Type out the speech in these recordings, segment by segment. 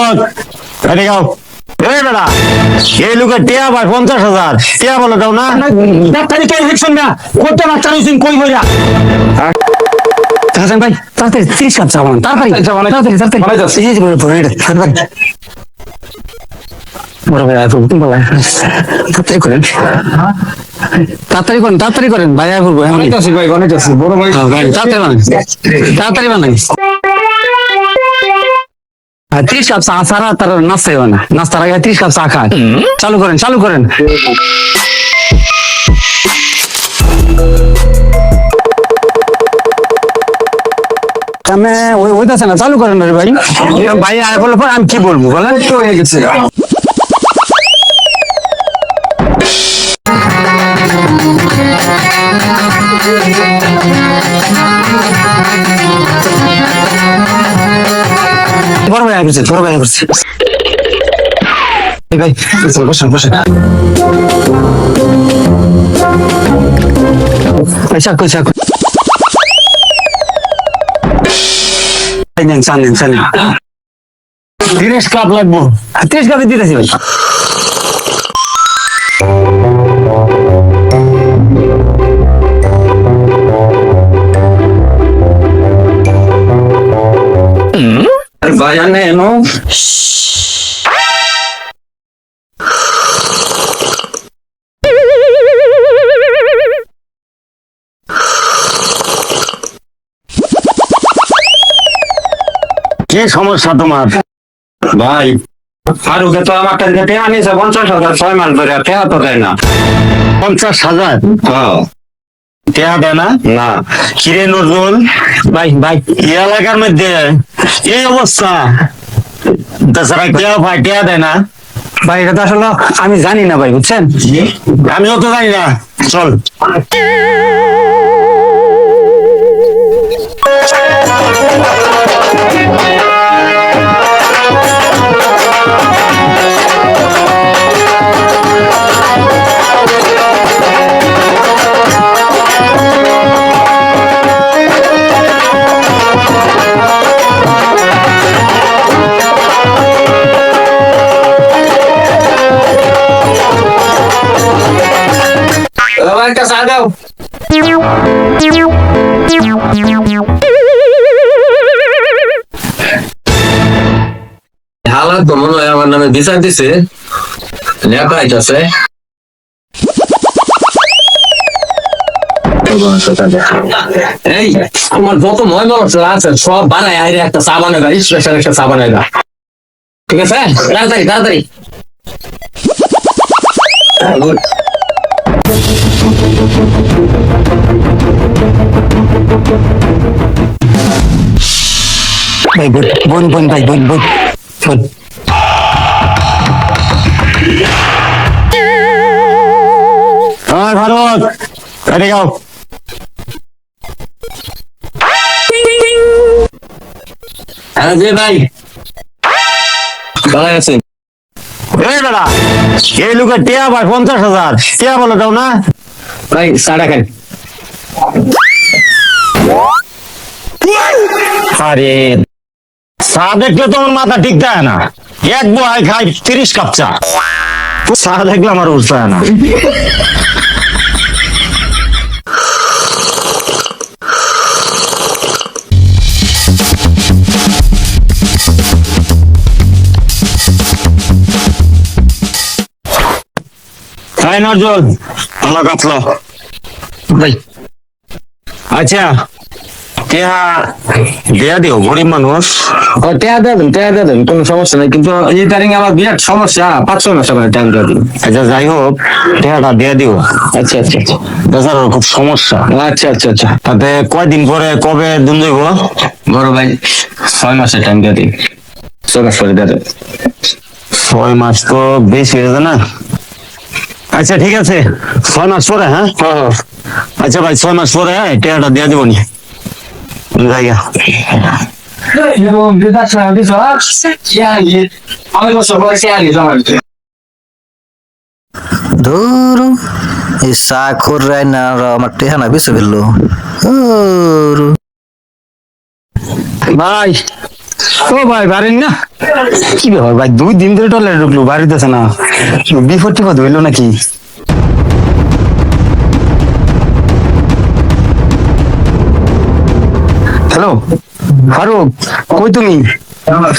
ভারত এদিকে আও। এই বেটা এই লোকের টিয়া ভাই 50,000 টিয়া বলে দাও না। ডাক্তারি কই হেডছুন না কত ডাক্তার হইছেন কই বইরা হাসান ভাই তাড়াতাড়ি 30 কাপ চাওয়ান তাড়াতাড়ি তাড়াতাড়ি এই যে বড় ভাই আইফোন তুমি বলা তাড়াতাড়ি করেন তাড়াতাড়ি করেন ভাই আইফোন ভাই অনেক আছে বড় ভাই তাড়াতাড়ি বানাই 30 কাপ চা সারা তার নাস্তা হয় না নাস্তার আগে 30 কাপ চা খায় চালু করেন আমি ওইটাছে না চালু করেন রে ভাই ভাই আর বলে পর আমি কি বলবো বলেন তো হয়ে গেছে বড় ভাই আসছে ভাই বসেন পয়সা চালেন 30 কাপ লাগবো 30 কাপে দিতেছি ভাই বাজানে এনো কি সমস্যা তোমার ভাই ফারুকে তো আমার কাছে টেয়া নিয়েছে 50,000 6 মাস ধরে টেয়া তো দেয় না 50,000 টেয়া দেয় না না কিরে নজরুল ভাই এই এলাকার মধ্যে এই অবস্থা তাছাড়া টেয়া দেয় না ভাই এটা তো আসলে আমি জানি না ভাই বুঝছেন আমিও তো জানি না চল একটা চা দাও হালাত তো মনে হয় আমার নামে বিচার দিছে নেতা আইতাছে এই আমার যত ময়মা আছে সব বানায় আইরে একটা চা বানায় দা স্পেশাল একটা চা বানায় দা ঠিক আছে তাড়াতাড়ি ভাই বোন ভাই বোন ভারত এদিকে আও। যে ভাই ভালো আছেন এই বেটা এই লোকের টিয়া ভাই 50,000 টিয়া বলে দাও না। ভাই চাটা খান আরে চা দেখলে তোমার মাথা ঠিক থাকে না এক বয় খাই 30 কাপ চা চা দেখলে আমার উঠছে না তাই নজর ভালো কাটলো ভাই আচ্ছা টিয়া দেয়া দিও গরিব মানুষ টেয়া দেবেন কোনো সমস্যা নাই কিন্তু এই তারিখে আমার বিরাট সমস্যা 500 মাস আমার টাইম দেওয়া দিন আচ্ছা যাই হোক টিয়াটা দেয়া দিও আচ্ছা বেচারার খুব সমস্যা আচ্ছা তাতে কয়দিন পরে কবে দিন যাইব বড় ভাই 6 মাসের টাইম দেওয়া দিন 6 মাস পরে দেওয়া 6 মাস তো বেশি হয়ে যায় না আচ্ছা ঠিক আছে 6 মাস পরে হ্যাঁ আচ্ছা ভাই 6 মাস পরে টিয়াটা দেয়া দিব নি জায়গা ধুর এই চাকর রায় না আমার টেহানা বেঁচে ফেললো ভাই ও ভাই বাড়ির না কি ব্যাপার ভাই 2 দিন ধরে টয়লেটে ঢুকলো বাড়িতেছে না বিপদ টিপদ হইলো নাকি হ্যালো ফারুক কই তুমি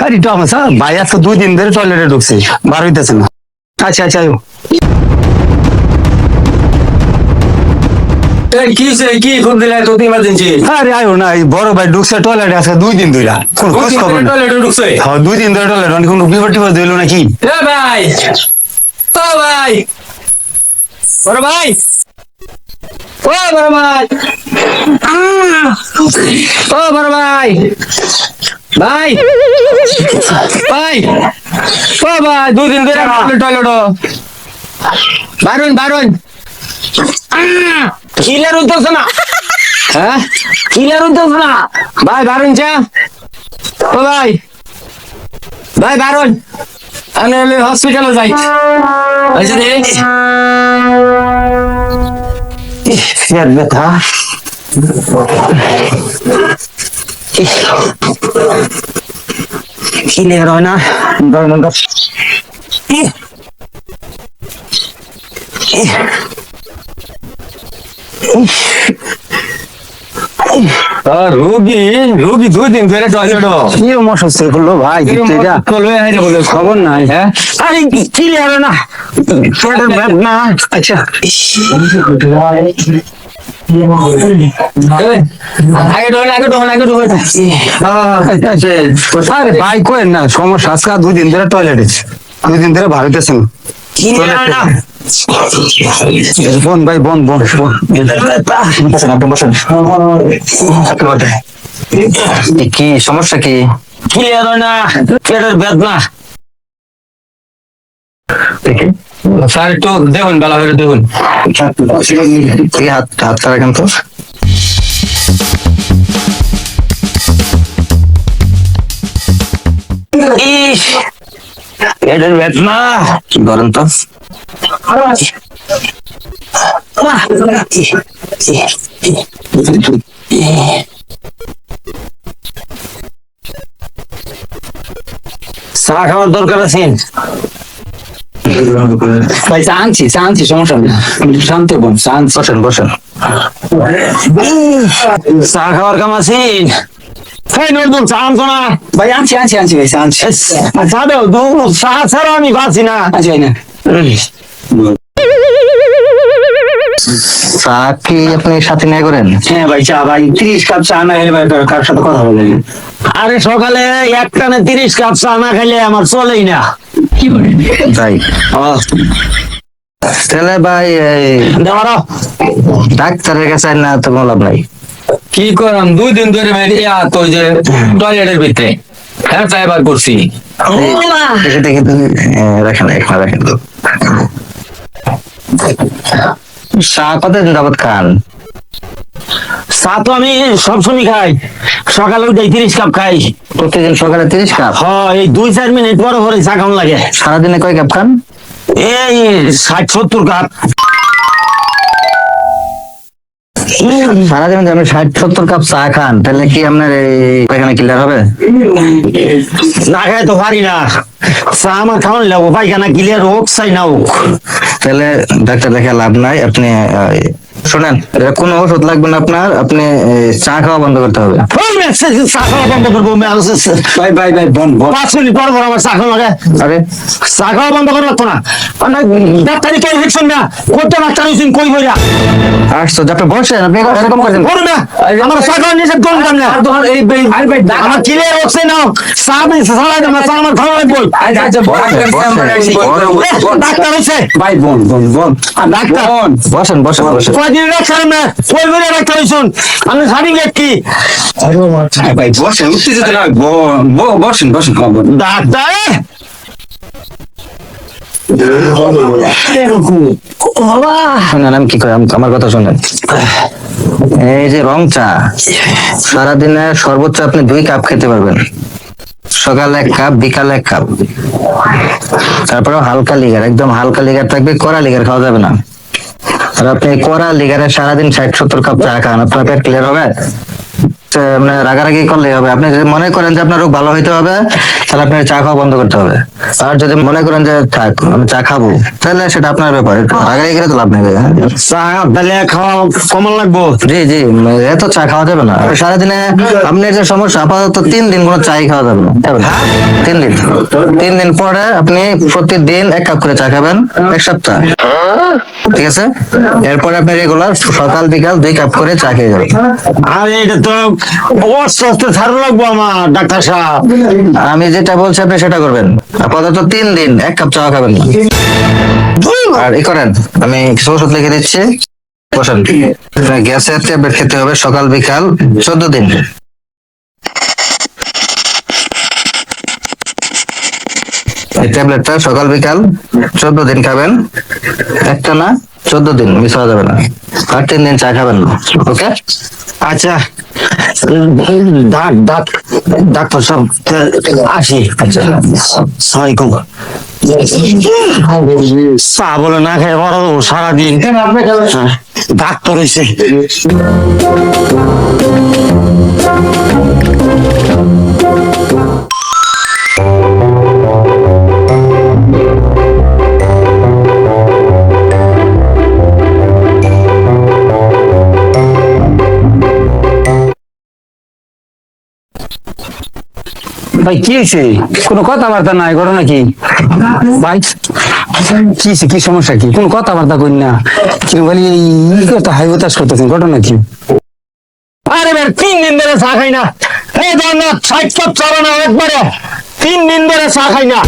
আরে তো আমার স্যার ভাই আজকে 2 দিন ধরে টয়লেটে ঢুকছে বার হইতেছে না আচ্ছা আচ্ছা আয়ো কি ফোন দিলে তো ইমার্জেন্সি আরে আয়ো না এই বড় ভাই ঢুকছে টয়লেটে আজকে 2 দিন ধরে কোন খোঁজ খবর না টয়লেটে ঢুকছে হ্যাঁ 2 দিন ধরে টয়লেটে অনেক কোনো বিপদ টিপদ হইলো নাকি এ ভাই ও ভাই বড় ভাই ও বড় ভাই ও বড় ভাই ভাই ভাই ও ভাই 2 দিন ধরে টয়লেট বারুন কিলার উঠতেছে না হ্যাঁ কিলার উঠতেছে না ভাই বারুন চা ও ভাই ভাই বারুন আমি হসপিটালে যাই আচ্ছা রে ইয়ার ব্যথা ক্লিয়ার হয় না রোগী 2 দিন ধরে টয়লেট কি সমস্যা করলো ভাই খবর নাই হ্যাঁ আরে ক্লিয়ার হয় না পেটের ব্যথা আচ্ছা আরে ভাই কই না সমস্যা আজকে 2 দিন ধরে টয়লেটে 2 দিন ধরে ভারতেছেন বোন ভাই বোন কি সমস্যা কি ক্লিয়ার হয় না পেটের ব্যথা স্যার একটু দেখুন বেলা হয়ে দেখুন এই হাতটা রাখেন তো ইস পেটের ব্যথা কি করেন তো চা খাওয়ার দরকার আছে ভাই চা আনছি সমস্যা নেই শান্ত বোন চা আনছি বসেন চা খাওয়ার কাম আছে এই নজরুল চা আনছো না ভাই আনছি ভাই চা আনছি চা দাও চা ছাড়া আমি বাঁচি না আচ্ছা ভাই না চা কি আপনি সাথে নিয়ে করেন হ্যাঁ ভাই চা ভাই 30 কাপ চা না খেলে ভাই কার সাথে কথা বলেন আরে সকালে এক টানে 30 কাপ চা না খেলে আমার চলেই না তাই তাহলে ভাই দাঁড়াও ডাক্তারের কাছে না তো লাভ নাই কি করাম 2 দিন ধরে তো যে টয়লেটের ভিতরে হ্যাঁ চাইবার করছি দেখে রাখেন তো চা কতদিন যাবত খান চা তো আমি সবসময় খাই সকালে উঠে 30 কাপ খাই প্রতিদিন সকালে 30 কাপ হ্যাঁ এই 2-4 মিনিট পরে পরে চা খাওয়ান লাগে সারাদিনে কয় কাপ খান এই 60-70 কাপ সারাদিনে আপনি 60-70 কাপ চা খান তাহলে কি আপনার পায়খানা ক্লিয়ার হবে না খাই তো পারি না চা আমার খাওয়ান লাগবো পায়খানা ক্লিয়ার হোক চাই না হোক তাহলে ডাক্তার দেখে লাভ নাই আপনি শোনেন কোনো ওষুধ লাগবে না আপনার আপনি চা খাওয়া বন্ধ করতে হবে চা খাওয়া বন্ধ করবো ভাই বন 5 মিনিট পর আমার চা খাওয়া লাগে আরে চা খাওয়া বন্ধ করে রাখতো না ডাক্তারি কেউ দেখছেন না কোনটা ডাক্তার হয়েছেন কই বইরা আসতো আপনি বসেন আপনি এরকম করেন বলো না আমার চা খাওয়া নিষেধ করুন না আমার ক্লিয়ার হচ্ছে না চা নেই সারা আমার চা আমার খাওয়া লাগবে ডাক্তার হয়েছে ভাই বোন ডাক্তার বসেন কয়দিন ডাক্তার না কই বইরা ডাক্তার হয়েছেন আমি সার্টিফিকেট কি ভাই বসেন উত্তেজিত না বসেন ডাক্তার শোনেন আমি কি করি আমার কথা শোনেন এই যে রং চা সারাদিনে সর্বোচ্চ আপনি 2 কাপ খেতে পারবেন সকালে 1 কাপ বিকালে 1 কাপ তারপরে হালকা লিগার একদম হালকা লিগার থাকবে কড়া লিগার খাওয়া যাবে না আর আপনি কড়া লিগারে সারাদিন 60-70 কাপ চা খান আপনার পেট ক্লিয়ার হবে মানে রাগারাগি করলে হবে। আপনি যদি মনে করেন যে আপনার রোগ ভালো হইতে হবে, তাহলে আপনার চা খাওয়া বন্ধ করতে হবে। আর যদি মনে করেন যে থাক আমি চা খাবো, তাহলে সেটা আপনার ব্যাপার। রাগারাগি করে তো লাভ নেই ভাই, হ্যাঁ? চা তাহলে খাওয়া কমান লাগবো। জি জি, এত চা খাওয়া যাবে না। সারাদিনে আপনার যে সমস্যা, আপাতত 3 দিন কোনো চাই খাওয়া যাবে না। 3 দিন, 3 দিন পরে আপনি প্রতিদিন 1 কাপ করে চা খাবেন, 1 সপ্তাহ, ঠিক আছে? এরপরে আপনি রেগুলার সকাল বিকাল 2 কাপ করে চা খেয়ে যাবেন। আর এটা তো অস্তে ছাড়া লাগবো আমার ডাক্তার সাহেব। আমি যেটা বলছি আপনি সেটা করবেন। আপাতত 3 দিন 1 কাপ চা খাবেন না। আর এই করেন, আমি কিছু ওষুধ লিখে দিচ্ছি, বসেন। গ্যাসের ট্যাবলেট খেতে হবে সকাল বিকাল 14 দিন। এই ট্যাবলেটটা সকাল বিকাল 14 দিন খাবেন, একটা না 14 দিন, মিস হওয়া যাবে না। আর 3 দিন চা খাবেন না, ওকে? আচ্ছা, ডাক্তার সাহেব আসি। আচ্ছা, সালামালাইকুম। চা বলে না খেয়ে বড় সারাদিন ডাক্তার হয়েছে। ভাই কি হয়েছে? কোনো কথাবার্তা নাই, ঘটনা কি ভাই? কি হয়েছে, কি সমস্যা, কি কোনো কথাবার্তা করি না? কি বলি এই কথা হাই হতাশ করতেছেন, ঘটনা কি? আরে ভাই 3 দিন ধরে চা খাই না। এই ধর না 60 কাপ চা বানাও একবারে, 3 দিন ধরে চা খাই না।